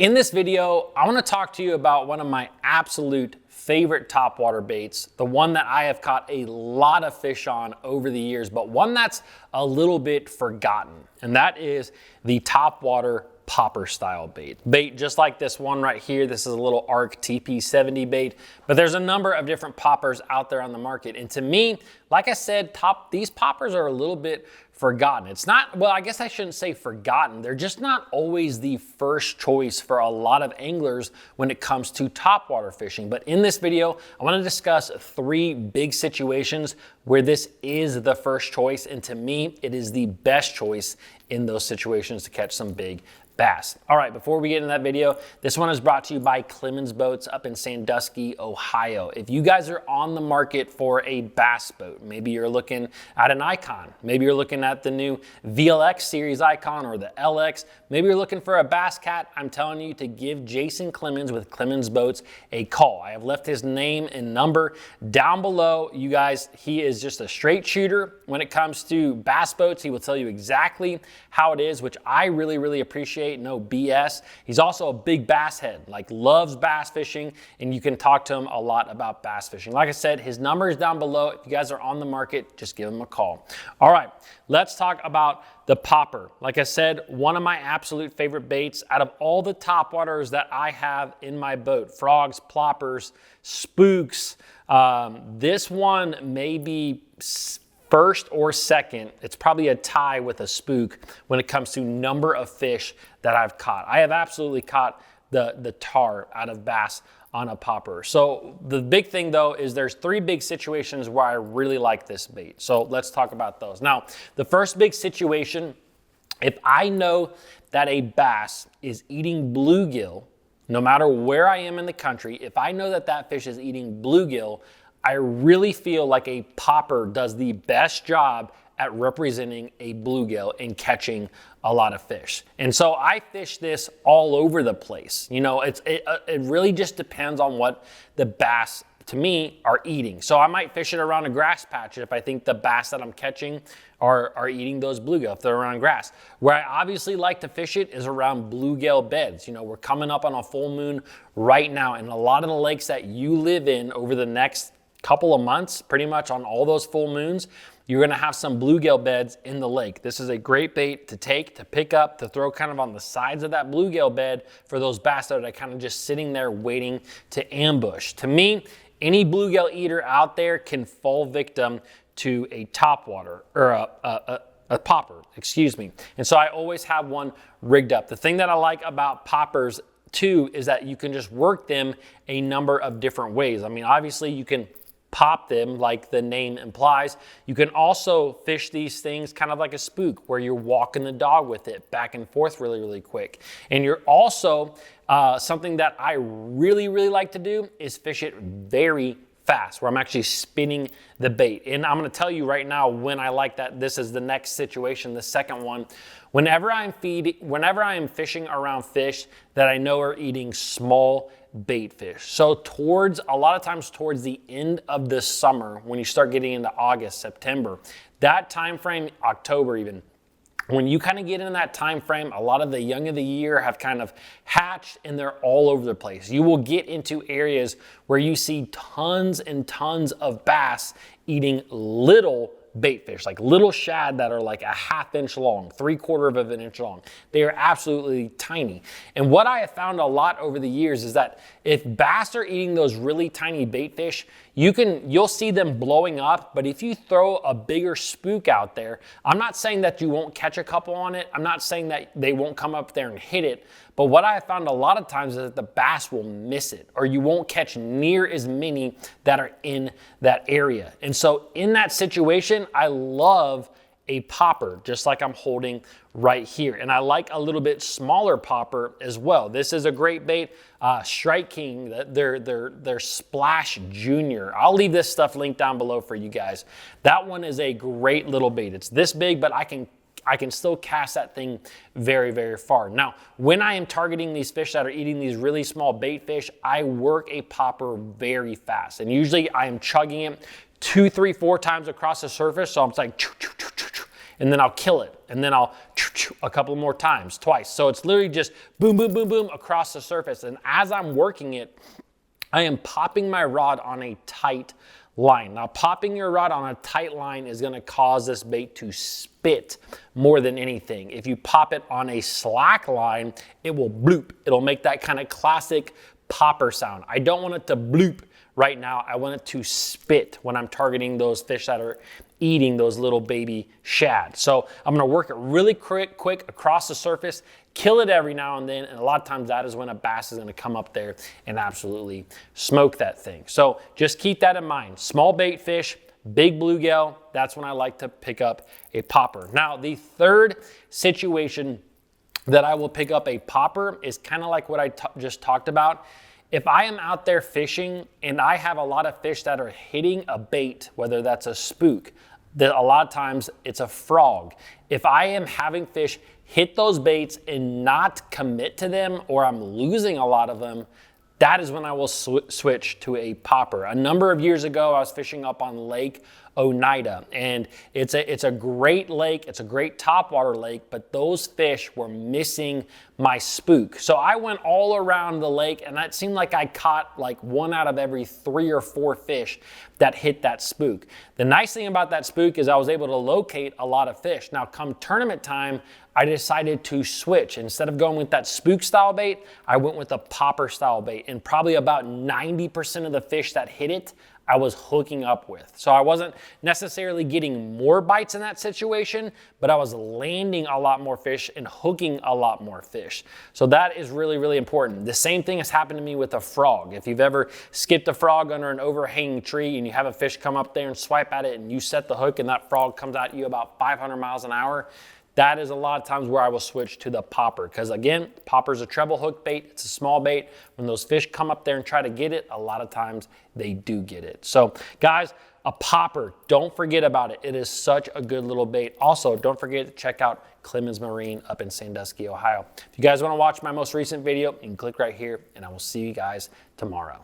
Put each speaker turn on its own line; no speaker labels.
In this video, I want to talk to you about one of my absolute favorite topwater baits, the one that I have caught a lot of fish on over the years, but one that's a little bit forgotten, and that is the topwater popper style bait. Bait just like this one right here. This is a little ARC TP70 bait, but there's a number of different poppers out there on the market. And to me, like I said, these poppers are a little bit forgotten. It's not, well, I guess I shouldn't say forgotten. They're just not always the first choice for a lot of anglers when it comes to topwater fishing. But in this video, I want to discuss 3 big situations where this is the first choice. And to me, it is the best choice in those situations to catch some big bass. All right, before we get into that video, this one is brought to you by CLEMONS boats up in Sandusky, Ohio. If you guys are on the market for a bass boat, maybe you're looking at an Icon, maybe you're looking at the new VLX series Icon or the LX, maybe you're looking for a Bass Cat, I'm telling you to give Jason CLEMONS with CLEMONS Boats a call. I have left his name and number down below. You guys, he is just a straight shooter when it comes to bass boats. He will tell you exactly how it is, which I really appreciate. No BS. He's also a big bass head, like loves bass fishing, and you can talk to him a lot about bass fishing. Like I said, his number is down below. If you guys are on the market, just give him a call. All right, let's talk about the popper. Like I said, one of my absolute favorite baits out of all the topwaters that I have in my boat. Frogs, ploppers, spooks. This one may be first or second. It's probably a tie with a spook when it comes to number of fish that I've caught. I have absolutely caught the tar out of bass on a popper. So the big thing though is there's 3 big situations where I really like this bait. So let's talk about those. Now, the first big situation, if I know that a bass is eating bluegill, no matter where I am in the country, if I know that that fish is eating bluegill, I really feel like a popper does the best job at representing a bluegill and catching a lot of fish. And so I fish this all over the place. You know, it really just depends on what the bass, to me, are eating. So I might fish it around a grass patch if I think the bass that I'm catching are eating those bluegill, if they're around grass. Where I obviously like to fish it is around bluegill beds. You know, we're coming up on a full moon right now, and a lot of the lakes that you live in over the next couple of months, pretty much on all those full moons, you're gonna have some bluegill beds in the lake. This is a great bait to take, to pick up, to throw kind of on the sides of that bluegill bed for those bass that are kind of just sitting there waiting to ambush. To me, any bluegill eater out there can fall victim to a topwater, or a popper, excuse me. And so I always have one rigged up. The thing that I like about poppers too is that you can just work them a number of different ways. I mean, obviously you can pop them like the name implies. You can also fish these things kind of like a spook where you're walking the dog with it back and forth really quick. And you're also, something that I really like to do is fish it very fast, where I'm actually spinning the bait. And I'm gonna tell you right now when I like that. This is the next situation, the second one. Whenever I am fishing around fish that I know are eating small bait fish. So a lot of times towards the end of the summer, when you start getting into August, September, that time frame, October even, when you kind of get in that time frame, a lot of the young of the year have kind of hatched and they're all over the place. You will get into areas where you see tons and tons of bass eating little bait fish, like little shad that are like a 1/2 inch long, 3/4 of an inch long. They are absolutely tiny. And what I have found a lot over the years is that if bass are eating those really tiny bait fish, you'll see them blowing up, but if you throw a bigger spook out there, I'm not saying that you won't catch a couple on it. I'm not saying that they won't come up there and hit it, but what I have found a lot of times is that the bass will miss it, or you won't catch near as many that are in that area. And so in that situation, I love a popper, just like I'm holding right here. And I like a little bit smaller popper as well. This is a great bait, Strike King, their Splash Junior. I'll leave this stuff linked down below for you guys. That one is a great little bait. It's this big, but I can still cast that thing very far. Now, when I am targeting these fish that are eating these really small bait fish, I work a popper very fast. And usually I am chugging it 2, 3, 4 times across the surface. So I'm like, and then I'll kill it, and then I'll a couple more times, twice. So it's literally just boom, boom, boom, boom across the surface. And as I'm working it, I am popping my rod on a tight line. Now, popping your rod on a tight line is gonna cause this bait to spit more than anything. If you pop it on a slack line, it will bloop. It'll make that kind of classic popper sound. I don't want it to bloop right now. I want it to spit when I'm targeting those fish that are eating those little baby shad. So I'm gonna work it really quick across the surface, kill it every now and then, and a lot of times that is when a bass is gonna come up there and absolutely smoke that thing. So just keep that in mind. Small bait fish, big bluegill, that's when I like to pick up a popper. Now, the third situation that I will pick up a popper is kind of like what I just talked about. If I am out there fishing and I have a lot of fish that are hitting a bait, whether that's a spook, a lot of times it's a frog. If I am having fish hit those baits and not commit to them, or I'm losing a lot of them, that is when I will switch to a popper. A number of years ago, I was fishing up on Lake Oneida, and it's a great lake. It's a great topwater lake, but those fish were missing my spook. So I went all around the lake, and it seemed like I caught like 1 out of every 3 or 4 fish that hit that spook. The nice thing about that spook is I was able to locate a lot of fish. Now, come tournament time, I decided to switch. Instead of going with that spook style bait, I went with a popper style bait, and probably about 90% of the fish that hit it, I was hooking up with. So I wasn't necessarily getting more bites in that situation, but I was landing a lot more fish and hooking a lot more fish. So that is really, really important. The same thing has happened to me with a frog. If you've ever skipped a frog under an overhanging tree and you have a fish come up there and swipe at it and you set the hook and that frog comes at you about 500 miles an hour, that is a lot of times where I will switch to the popper, because again, popper is a treble hook bait. It's a small bait. When those fish come up there and try to get it, a lot of times they do get it. So guys, a popper, don't forget about it. It is such a good little bait. Also, don't forget to check out CLEMONS Marine up in Sandusky, Ohio. If you guys want to watch my most recent video, you can click right here, and I will see you guys tomorrow.